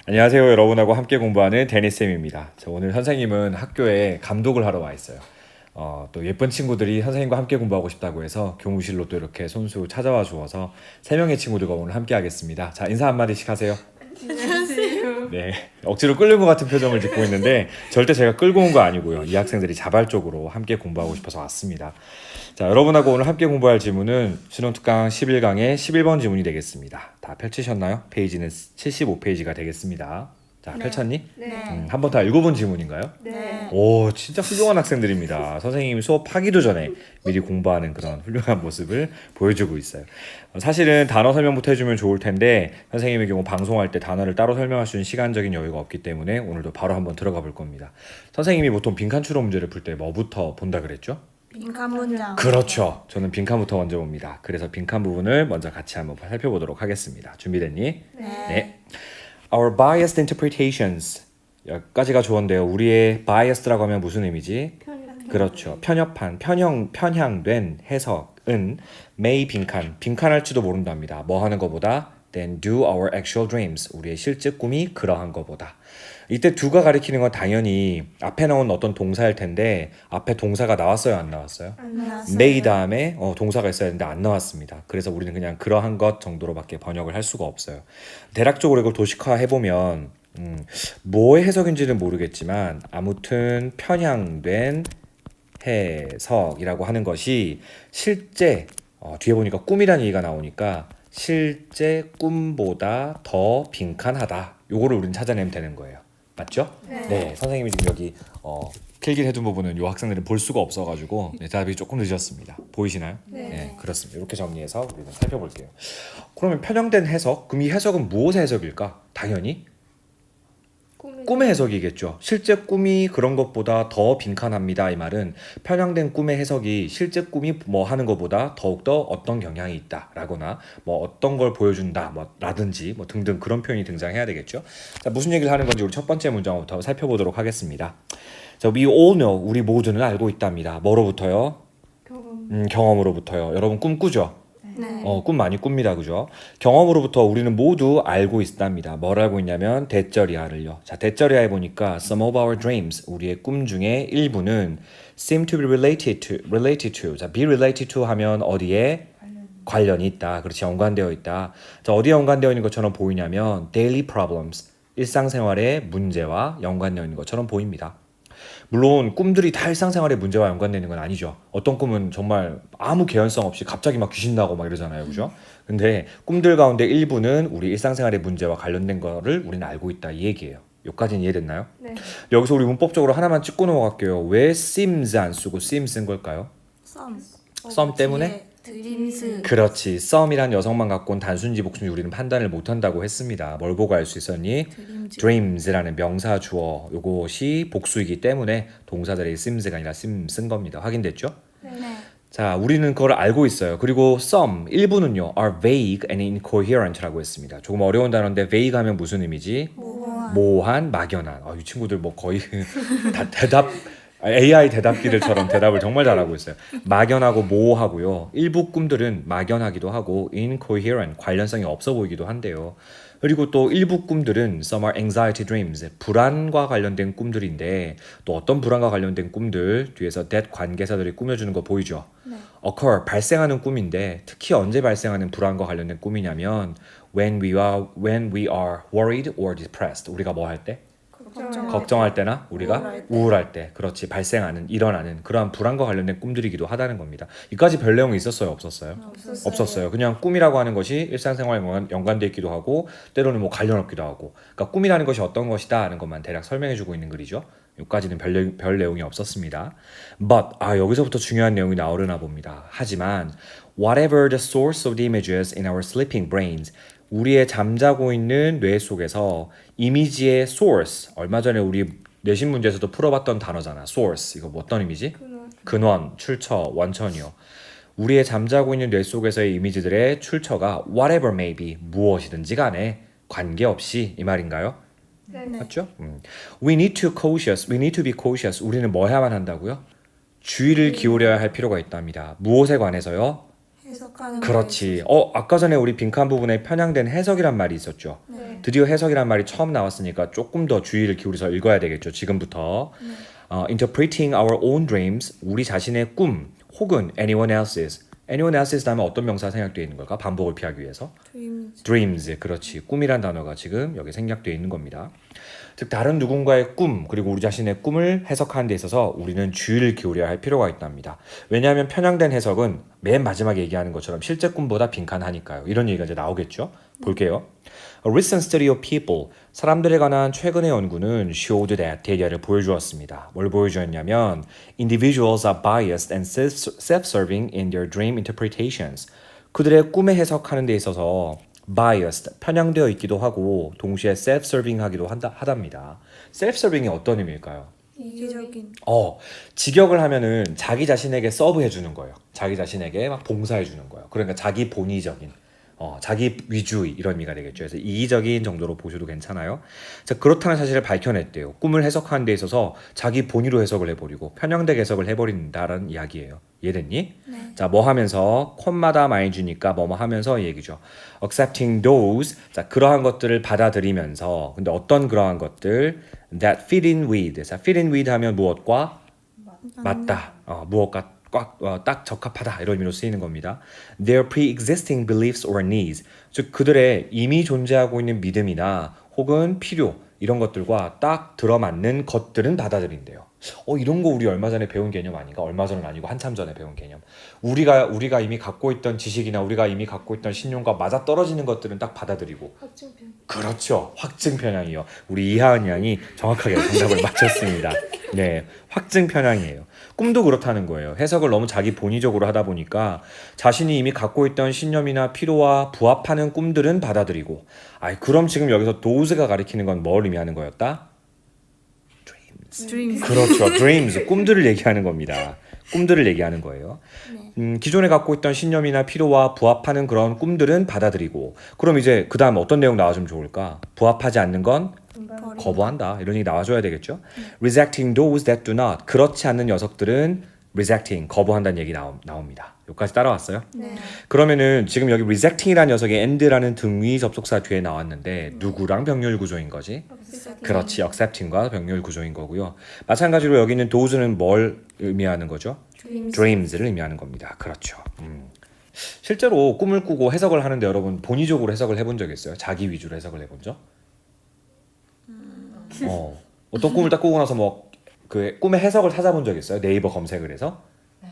안녕하세요. 여러분하고 함께 공부하는 데니쌤입니다. 오늘 선생님은 학교에 감독을 하러 와 있어요. 또 예쁜 친구들이 선생님과 함께 공부하고 싶다고 해서 교무실로 또 이렇게 손수 찾아와 주어서 3명의 친구들과 오늘 함께 하겠습니다. 자, 인사 한마디씩 하세요. 안녕하세요. 네, 억지로 끌는 것 같은 표정을 짓고 있는데 절대 제가 끌고 온 거 아니고요. 이 학생들이 자발적으로 함께 공부하고 싶어서 왔습니다. 자, 여러분하고 오늘 함께 공부할 지문은 수능특강 11강의 11번 지문이 되겠습니다. 다 펼치셨나요? 페이지는 75페이지가 되겠습니다. 자, 펼쳤니? 네. 한 번 다 읽어본 지문인가요? 네. 오, 진짜 훌륭한 학생들입니다. 선생님이 수업하기도 전에 미리 공부하는 그런 훌륭한 모습을 보여주고 있어요. 사실은 단어 설명부터 해주면 좋을 텐데 선생님의 경우 방송할 때 단어를 따로 설명할 수 있는 시간적인 여유가 없기 때문에 오늘도 바로 한번 들어가 볼 겁니다. 선생님이 보통 빈칸 추론 문제를 풀 때 뭐부터 본다 그랬죠? 빈칸 문장. 그렇죠. 저는 빈칸부터 먼저 봅니다. 그래서 빈칸 부분을 먼저 같이 한번 살펴보도록 하겠습니다. 준비됐니? 네. Our biased interpretations. 여기까지가 좋은데요. 우리의 biased라고 하면 무슨 의미지? 그렇죠. 편협한, 편향된 해석은 may 빈칸할지도 모른답니다. 뭐 하는 것보다 than do our actual dreams. 우리의 실제 꿈이 그러한 것보다. 이때 do가 가리키는 건 당연히 앞에 나온 어떤 동사일 텐데 앞에 동사가 나왔어요, 안 나왔어요? 안 나왔어요. may 다음에 동사가 있어야 되는데 안 나왔습니다. 그래서 우리는 그냥 그러한 것 정도로밖에 번역을 할 수가 없어요. 대략적으로 이걸 도식화 해보면 뭐의 해석인지는 모르겠지만 아무튼 편향된 해석이라고 하는 것이 실제 뒤에 보니까 꿈이라는 얘기가 나오니까 실제 꿈보다 더 빈칸하다. 요거를 우리는 찾아내면 되는 거예요. 맞죠? 네. 선생님이 지금 여기 필기를 해둔 부분은 요 학생들은 볼 수가 없어가지고 대답이 조금 늦었습니다. 보이시나요? 네. 그렇습니다. 이렇게 정리해서 우리는 살펴볼게요. 그러면 편향된 해석, 그럼 이 해석은 무엇의 해석일까? 당연히 꿈의 해석이겠죠. 실제 꿈이 그런 것보다 더 빈칸합니다. 이 말은 편향된 꿈의 해석이 실제 꿈이 뭐 하는 것보다 더욱더 어떤 경향이 있다 라거나 뭐 어떤 걸 보여준다 뭐 라든지 뭐 등등 그런 표현이 등장해야 되겠죠. 자, 무슨 얘기를 하는 건지 우리 첫 번째 문장부터 살펴보도록 하겠습니다. 자, we all know, 우리 모두는 알고 있답니다. 뭐로부터요? 경험으로부터요. 여러분 꿈 꾸죠? 네. 꿈 많이 꿉니다. 그죠? 경험으로부터 우리는 모두 알고 있답니다. 뭘 알고 있냐면 대절이하를요. 자, 대절이하에 보니까 some of our dreams, 우리의 꿈 중에 일부는 seem to be related to. 자, be related to 하면 어디에 관련이 있다. 그렇지, 연관되어 있다. 자, 어디에 연관되어 있는 것처럼 보이냐면 daily problems, 일상생활의 문제와 연관되어 있는 것처럼 보입니다. 물론 꿈들이 다 일상생활의 문제와 연관되는 건 아니죠. 어떤 꿈은 정말 아무 개연성 없이 갑자기 막 귀신 나고 막 이러잖아요. 그죠? 근데 꿈들 가운데 일부는 우리 일상생활의 문제와 관련된 거를 우리는 알고 있다 이 얘기예요. 여기까지는 이해됐나요? 네. 여기서 우리 문법적으로 하나만 찍고 넘어갈게요. 왜 seems 안 쓰고 seem 쓴 걸까요? 썸 때문에? 드림스. 그렇지. 썸이란 여성만 갖고 온 단순지 복순지 우리는 판단을 못한다고 했습니다. 뭘 보고 알 수 있었니? dreams라는 명사 주어 요것이 복수이기 때문에 동사들의 seems가 아니라 seem 쓴 겁니다. 확인됐죠? 네. 자, 우리는 그걸 알고 있어요. 그리고 some, 일부는요 are vague and incoherent라고 했습니다. 조금 어려운 단어인데 vague 하면 무슨 의미지? 모호한, 막연한. 이 친구들 뭐 거의 다 대답 AI 대답기들처럼 대답을 정말 잘하고 있어요. 막연하고 모호하고요. 일부 꿈들은 막연하기도 하고 incoherent, 관련성이 없어 보이기도 한데요. 그리고 또 일부 꿈들은 some are anxiety dreams, 불안과 관련된 꿈들인데 또 어떤 불안과 관련된 꿈들 뒤에서 that 관계사들이 꾸며주는 거 보이죠? occur, 발생하는 꿈인데 특히 언제 발생하는 불안과 관련된 꿈이냐면 when we are worried or depressed, 우리가 뭐 할 때? 걱정할 때나 우리가 우울할 때, 그렇지, 발생하는, 일어나는 그러한 불안과 관련된 꿈들이기도 하다는 겁니다. 이까지 별 내용이 있었어요? 없었어요? 없었어요. 그냥 꿈이라고 하는 것이 일상생활에 연관되어 있기도 하고 때로는 뭐 관련 없기도 하고, 그러니까 꿈이라는 것이 어떤 것이다 하는 것만 대략 설명해주고 있는 글이죠. 여기까지는 별 내용이 없었습니다. But 여기서부터 중요한 내용이 나오려나 봅니다. 하지만 whatever the source of the images in our sleeping brains, 우리의 잠자고 있는 뇌 속에서 이미지의 source, 얼마 전에 우리 내신 문제에서도 풀어봤던 단어잖아. source, 이거 뭐 어떤 의미지? 근원, 출처, 원천이요. 우리의 잠자고 있는 뇌 속에서의 이미지들의 출처가 whatever may be, 무엇이든지 간에 관계없이 이 말인가요? 네. 맞죠? We need to be cautious. 우리는 뭐 해야만 한다고요? 주의를 기울여야 할 필요가 있답니다. 무엇에 관해서요? 해석하는 그렇지. 아까 전에 우리 빈칸 부분에 편향된 해석이란 말이 있었죠. 네. 드디어 해석이란 말이 처음 나왔으니까 조금 더 주의를 기울여서 읽어야 되겠죠. 지금부터. Interpreting our own dreams, 우리 자신의 꿈 혹은 anyone else's. anyone else's 다음에 어떤 명사가 생략되어 있는 걸까? 반복을 피하기 위해서. dreams, 그렇지. 꿈이란 단어가 지금 여기 생략되어 있는 겁니다. 즉 다른 누군가의 꿈 그리고 우리 자신의 꿈을 해석하는 데 있어서 우리는 주의를 기울여야 할 필요가 있답니다. 왜냐하면 편향된 해석은 맨 마지막에 얘기하는 것처럼 실제 꿈보다 빈칸하니까요. 이런 얘기가 이제 나오겠죠. 볼게요. A recent study of people, 사람들에 관한 최근의 연구는 showed that, 대결을 보여주었습니다. 뭘 보여주었냐면 individuals are biased and self-serving in their dream interpretations. 그들의 꿈에 해석하는 데 있어서 biased, 편향되어 있기도 하고 동시에 self-serving 하기도 하답니다. self-serving이 어떤 의미일까요? 이기적인 직역을 하면은 자기 자신에게 서브해 주는 거예요. 자기 자신에게 막 봉사해 주는 거예요. 그러니까 자기 본의적인 자기 위주의 이런 의미가 되겠죠. 그래서 이기적인 정도로 보셔도 괜찮아요. 자, 그렇다는 사실을 밝혀냈대요. 꿈을 해석하는 데 있어서 자기 본의로 해석을 해버리고 편향되게 해석을 해버린다는 이야기예요. 이해됐니? 네. 자, 뭐 하면서 콤마다 많이 주니까 뭐뭐 하면서 이 얘기죠. Accepting those, 자, 그러한 것들을 받아들이면서 근데 어떤 그러한 것들 that fit in with, 자, fit in with 하면 무엇과 맞다. 무엇과 딱 적합하다 이런 의미로 쓰이는 겁니다. Their pre-existing beliefs or needs, 즉 그들의 이미 존재하고 있는 믿음이나 혹은 필요 이런 것들과 딱 들어맞는 것들은 받아들인대요. 이런 거 우리 얼마 전에 배운 개념 아닌가? 얼마 전은 아니고 한참 전에 배운 개념. 우리가 이미 갖고 있던 지식이나 우리가 이미 갖고 있던 신념과 맞아 떨어지는 것들은 딱 받아들이고. 확증편. 그렇죠. 확증 편향이요. 우리 이하은 양이 정확하게 정답을 맞췄습니다. 네, 확증 편향이에요. 꿈도 그렇다는 거예요. 해석을 너무 자기 본의적으로 하다 보니까 자신이 이미 갖고 있던 신념이나 필요와 부합하는 꿈들은 받아들이고. 그럼 지금 여기서 does가 가리키는 건 뭘 의미하는 거였다? dreams. 그렇죠. dreams, 꿈들을 얘기하는 겁니다. 꿈들을 얘기하는 거예요. 기존에 갖고 있던 신념이나 필요와 부합하는 그런 꿈들은 받아들이고. 그럼 이제 그 다음 어떤 내용 나와주면 좋을까? 부합하지 않는 건 거부한다. 이런 얘기 나와줘야 되겠죠. Rejecting those that do not, 그렇지 않는 녀석들은 rejecting, 거부한다는 얘기 나옵니다. 여기까지 따라왔어요? 네. 그러면은 지금 여기 rejecting이라는 녀석이 and라는 등위 접속사 뒤에 나왔는데 누구랑 병렬 구조인 거지? 그렇지, accepting과 병렬 구조인 거고요. 마찬가지로 여기 있는 does는 뭘 의미하는 거죠? dreams를 의미하는 겁니다. 그렇죠. 실제로 꿈을 꾸고 해석을 하는데 여러분 본의적으로 해석을 해본 적 있어요? 자기 위주로 해석을 해본 적? 어떤 꿈을 딱 꾸고 나서 뭐 그 꿈의 해석을 찾아본 적 있어요? 네이버 검색을 해서? 네.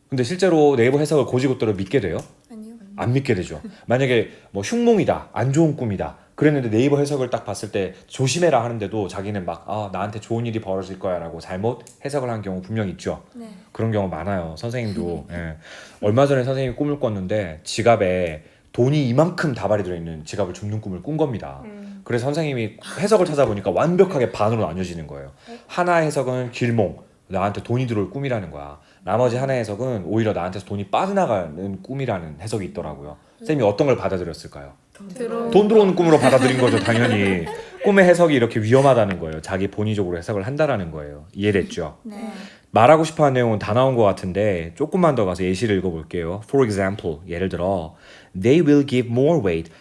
근데 실제로 네이버 해석을 고지고대로 믿게 돼요? 아니요. 안 믿게 되죠. 만약에 뭐 흉몽이다, 안 좋은 꿈이다. 그랬는데 네이버 해석을 딱 봤을 때 조심해라 하는데도 자기는 막 나한테 좋은 일이 벌어질 거야라고 잘못 해석을 한 경우 분명 있죠. 네. 그런 경우 많아요. 선생님도. 예. 얼마 전에 선생님이 꿈을 꿨는데 지갑에 돈이 이만큼 다발이 들어있는 지갑을 줍는 꿈을 꾼 겁니다. 그래서 선생님이 해석을 찾아보니까 완벽하게 반으로 나뉘어지는 거예요. 하나 해석은 길몽, 나한테 돈이 들어올 꿈이라는 거야. 나머지 하나 해석은 오히려 나한테서 돈이 빠져나가는 꿈이라는 해석이 있더라고요. 선생님이 어떤 걸 받아들였을까요? 돈 들어오는 꿈으로 받아들인 거죠, 당연히. 꿈의 해석이 이렇게 위험하다는 거예요. 자기 본의적으로 해석을 한다라는 거예요. 이해됐죠? 네. 말하고 싶어하는 내용은 다 나온 것 같은데 조금만 더 가서 예시를 읽어볼게요. For example, 예를 들어 They will give more weight.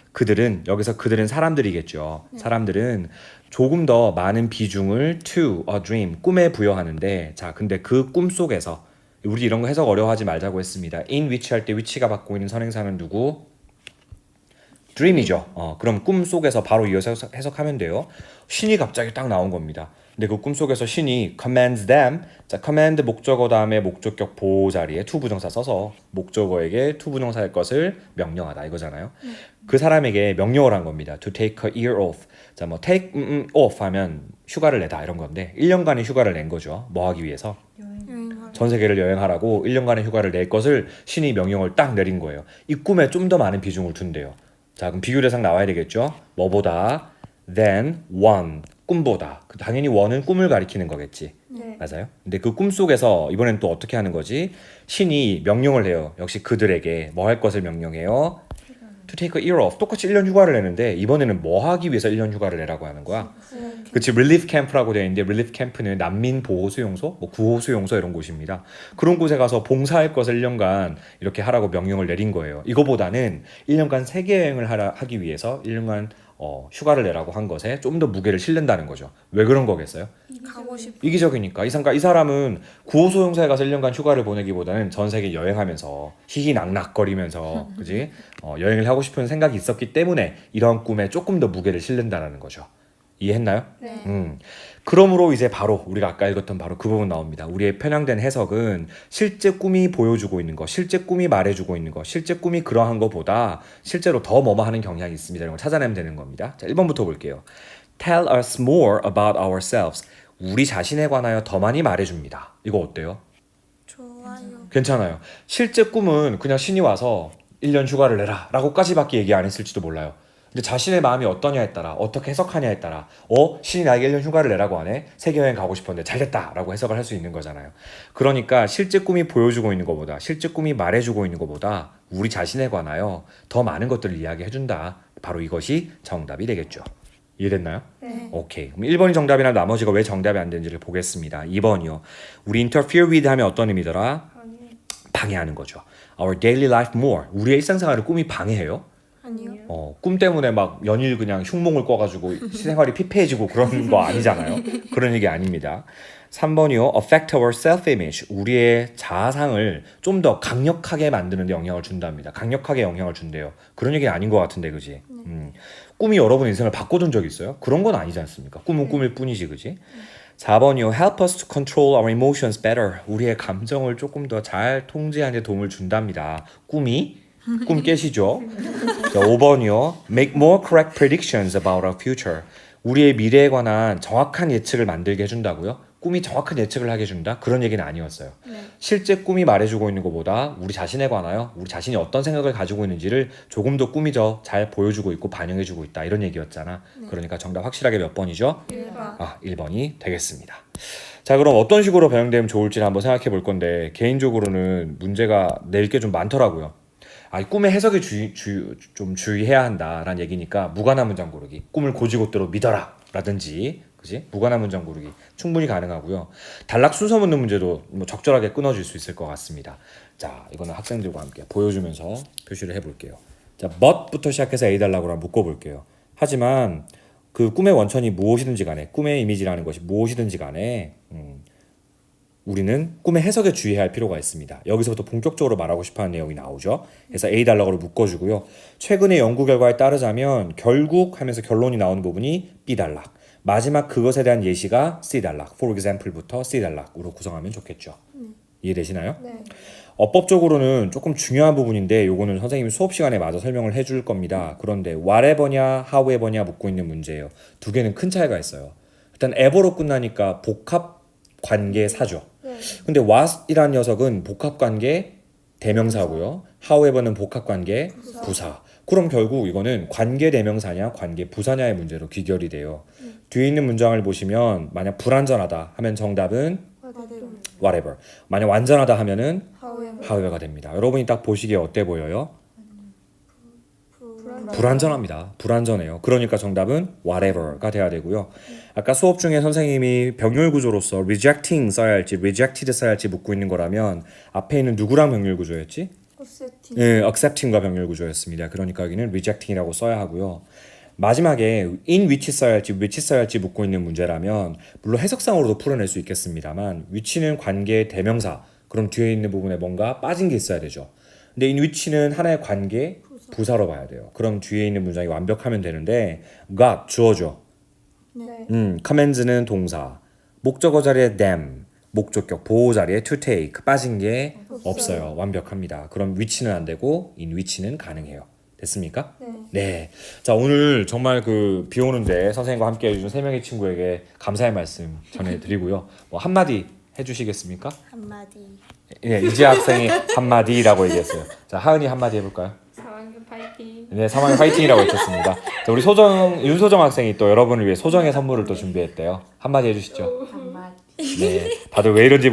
여기서 그들은 사람들이겠죠. 사람들은 조금 더 많은 비중을 to a dream, 꿈에 부여하는데 자, 근데 그 꿈 속에서 우리 이런 거 해석 어려워하지 말자고 했습니다. in which 할 때 위치가 받고 있는 선행사는 누구? dream이죠. 그럼 꿈 속에서 바로 이어서 해석하면 돼요. 신이 갑자기 딱 나온 겁니다. 근데 그 꿈속에서 신이 commands them, 자, command 목적어 다음에 목적격 보호 자리에 to 부정사 써서 목적어에게 to 부정사일 것을 명령하다 이거잖아요. 그 사람에게 명령을 한 겁니다. to take a year off. 자, 뭐 take off 하면 휴가를 내다 이런 건데 1년간의 휴가를 낸 거죠. 뭐 하기 위해서? 여행하러. 전 세계를 여행하라고 1년간의 휴가를 낼 것을 신이 명령을 딱 내린 거예요. 이 꿈에 좀 더 많은 비중을 둔대요. 자, 그럼 비교 대상 나와야 되겠죠? 뭐보다? than one. 꿈보다. 당연히 one은 꿈을 가리키는 거겠지. 네. 맞아요? 근데 그 꿈 속에서 이번엔 또 어떻게 하는 거지? 신이 명령을 해요. 역시 그들에게 뭐 할 것을 명령해요? to take a year off. 똑같이 1년 휴가를 내는데 이번에는 뭐 하기 위해서 1년 휴가를 내라고 하는 거야? 그치, relief camp라고 되어 있는데 relief camp는 난민 보호 수용소, 뭐 구호 수용소 이런 곳입니다. 그런 곳에 가서 봉사할 것을 1년간 이렇게 하라고 명령을 내린 거예요. 이거보다는 1년간 세계 여행을 하기 위해서 1년간 휴가를 내라고 한 것에 좀 더 무게를 실른다는 거죠. 왜 그런 거겠어요? 가고 싶어. 이기적이니까. 이 사람은 구호소용소에 가서 1년간 휴가를 보내기보다는 전 세계 여행하면서 희희낙낙거리면서 그지? 여행을 하고 싶은 생각이 있었기 때문에 이런 꿈에 조금 더 무게를 실른다는 거죠. 이해했나요? 네. 그러므로 이제 바로 우리가 아까 읽었던 바로 그 부분 나옵니다. 우리의 편향된 해석은 실제 꿈이 보여주고 있는 거, 실제 꿈이 말해주고 있는 거, 실제 꿈이 그러한 것보다 실제로 더 뭐뭐 하는 경향이 있습니다. 이런 걸 찾아내면 되는 겁니다. 자, 1번부터 볼게요. Tell us more about ourselves. 우리 자신에 관하여 더 많이 말해줍니다. 이거 어때요? 좋아요. 괜찮아요. 실제 꿈은 그냥 신이 와서 1년 휴가를 내라 라고까지밖에 얘기 안 했을지도 몰라요. 근데 자신의 마음이 어떠냐에 따라 어떻게 해석하냐에 따라 신이 나에게 1년 휴가를 내라고 하네? 세계여행 가고 싶었는데 잘됐다 라고 해석을 할 수 있는 거잖아요. 그러니까 실제 꿈이 보여주고 있는 것보다 실제 꿈이 말해주고 있는 것보다 우리 자신에 관하여 더 많은 것들을 이야기해준다. 바로 이것이 정답이 되겠죠. 이해됐나요? 네. 오케이. 그럼 1번이 정답이나 나머지가 왜 정답이 안 되는지를 보겠습니다. 2번이요. 우리 interfere with 하면 어떤 의미더라? 방해하는 거죠. Our daily life more. 우리의 일상생활을 꿈이 방해해요? 아니요. 꿈 때문에 막 연일 그냥 흉몽을 꿔가지고 생활이 피폐해지고 그런 거 아니잖아요. 그런 얘기 아닙니다. 3번이요. affect our self-image. 우리의 자아상을 좀 더 강력하게 만드는 데 영향을 준답니다. 강력하게 영향을 준대요. 그런 얘기는 아닌 것 같은데, 그지? 꿈이 여러분 인생을 바꿔준 적 있어요? 그런 건 아니지 않습니까? 꿈은 꿈일 뿐이지, 그지? 4번이요. Help us to control our emotions better. 우리의 감정을 조금 더 잘 통제하는 데 도움을 준답니다. 꿈 깨시죠? 자, 5번이요. Make more correct predictions about our future. 우리의 미래에 관한 정확한 예측을 만들게 해준다고요? 꿈이 정확한 예측을 하게 해준다? 그런 얘기는 아니었어요. 실제 꿈이 말해주고 있는 것보다 우리 자신에 관하여 우리 자신이 어떤 생각을 가지고 있는지를 조금 더 꿈이 더 잘 보여주고 있고 반영해주고 있다. 이런 얘기였잖아. 그러니까 정답 확실하게 몇 번이죠? 1번. 1번이 되겠습니다. 자, 그럼 어떤 식으로 변형되면 좋을지를 한번 생각해 볼 건데 개인적으로는 문제가 낼 게 좀 많더라고요. 꿈의 해석에 좀 주의해야 한다라는 얘기니까 무관한 문장 고르기. 꿈을 고지고대로 믿어라 라든지, 그지? 무관한 문장 고르기 충분히 가능하고요. 단락 순서 묻는 문제도 뭐 적절하게 끊어질 수 있을 것 같습니다. 자, 이거는 학생들과 함께 보여주면서 표시를 해볼게요. 자, but부터 시작해서 A 달라고 묶어볼게요. 하지만 그 꿈의 원천이 무엇이든지 간에, 꿈의 이미지라는 것이 무엇이든지 간에 우리는 꿈의 해석에 주의해야 할 필요가 있습니다. 여기서부터 본격적으로 말하고 싶어하는 내용이 나오죠. 그래서 A 달러고를 묶어주고요. 최근의 연구 결과에 따르자면 결국 하면서 결론이 나오는 부분이 B 달락. 마지막 그것에 대한 예시가 C 달락. For example부터 C 달락으로 구성하면 좋겠죠. 이해되시나요? 네. 어법적으로는 조금 중요한 부분인데 요거는 선생님이 수업 시간에 마저 설명을 해줄 겁니다. 그런데 whatever냐 however냐 묻고 있는 문제예요. 두 개는 큰 차이가 있어요. 일단 ever로 끝나니까 복합 관계사죠. 근데 what이라는 녀석은 복합관계 대명사고요. however는 복합관계 부사. 그럼 결국 이거는 관계 대명사냐 관계 부사냐의 문제로 귀결이 돼요. 뒤에 있는 문장을 보시면 만약 불완전하다 하면 정답은 whatever. 만약 완전하다 하면은 however가 됩니다. 여러분이 딱 보시기에 어때 보여요? 불완전합니다. 불완전해요. 그러니까 정답은 whatever가 돼야 되고요. 아까 수업 중에 선생님이 병렬 구조로서 rejecting 써야 할지 rejected 써야 할지 묻고 있는 거라면 앞에 있는 누구랑 병렬 구조였지? accepting과 병렬 구조였습니다. 그러니까 여기는 rejecting이라고 써야 하고요. 마지막에 in which 써야 할지 which 써야 할지 묻고 있는 문제라면 물론 해석상으로도 풀어낼 수 있겠습니다만 which는 관계 대명사. 그럼 뒤에 있는 부분에 뭔가 빠진 게 있어야 되죠. 근데 in which는 하나의 관계 부사로 봐야 돼요. 그럼 뒤에 있는 문장이 완벽하면 되는데 got 주어죠. commands는 동사, 목적어 자리에 them, 목적격 보호 자리에 to take 빠진 게 없어요. 완벽합니다. 그럼 which는 안 되고 in which는 가능해요. 됐습니까? 네. 자, 오늘 정말 그 비 오는데 선생님과 함께 해주신 3명의 친구에게 감사의 말씀 전해드리고요. 뭐 한마디 해주시겠습니까? 한마디. 네, 이재 학생이 한마디라고 얘기했어요. 자, 하은이 한마디 해볼까요? 사랑해 파이팅. 네, 사망의 화이팅이라고 외쳤습니다. 자, 우리 윤소정 학생이 또 여러분을 위해 소정의 선물을 또 준비했대요. 한마디 해주시죠. 한마디. 네, 다들 왜 이런지